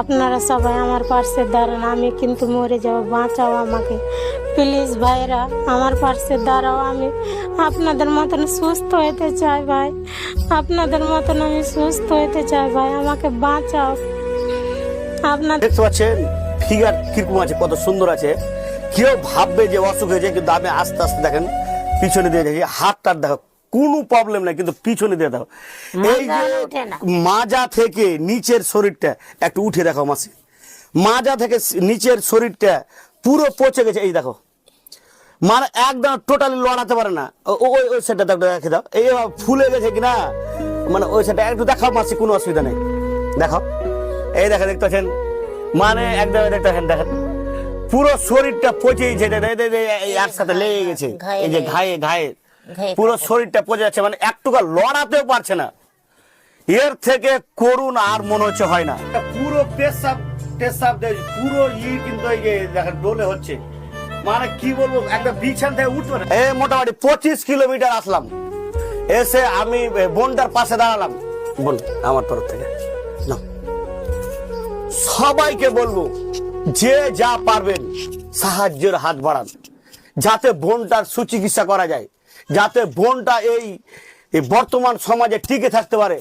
আপনারা সবাই আমার পাশে দাঁড়ান, আমি কিন্তু মরে যাব, বাঁচাও আমাকে প্লিজ ভাইরা, আমার পাশে দাঁড়াও। আমি আপনাদের মতন সুস্থ হতে চাই ভাই, আপনাদের মতন আমি সুস্থ হতে চাই ভাই, আমাকে বাঁচাও। আপনাদের দেখতে পাচ্ছেন ফিগার কিরকম আছে, কত সুন্দর আছে। কেউ ভাববে যে অসুখ হয়েছে, কিন্তু আমি আস্তে আস্তে দেখেন পিছনে দিয়ে যাচ্ছি, হাতটার দেখো কোনো প্রবলেম নাই, কিন্তু পিছনে দিয়ে দাও। এই যে মাজা থেকে নিচের শরীরটা একটু উঠে দেখো মাসি, মাজা থেকে নিচের শরীরটা পুরো পচে গেছে। এই দেখো মানে একদম টোটালি লড়াতে পারে না। ওই ওই সেটটা দেখে দাও, এই ফুলে গেছে কিনা, মানে ওই সেটটা একটু দেখাও মাসি, কোনো অসুবিধা নেই। দেখো এই দেখেন, দেখতে পাচ্ছেন মানে একদম দেখতে দেখেন পুরো শরীরটা পচেছে, একসাথে লেগে গেছে। এই যে ঘায়ে ঘায়ে পুরো শরীরটা পচে যাচ্ছে, মানে একটুকু লড়াতেও পারছে না। এর থেকে করুণ আর মনে হচ্ছে হয় না। পুরো পেশাব টেসাব পুরো কিন্তু এই যে দেখেন ডোলে হচ্ছে, মানে কি বলবো, একটা বিছান থেকে উঠবে না। এই মোটামুটি 25 কিলোমিটার আসলাম, এসে আমি বোনটার পাশে দাঁড়ালাম। বোন আমার তরফ থেকে না, সবাইকে বলবো যে যা পারবেন সাহায্যের হাত বাড়ান, যাতে বোনটার সুচিকিৎসা করা যায়, যাতে বোনটা এই বর্তমান সমাজে টিকে থাকতে পারে।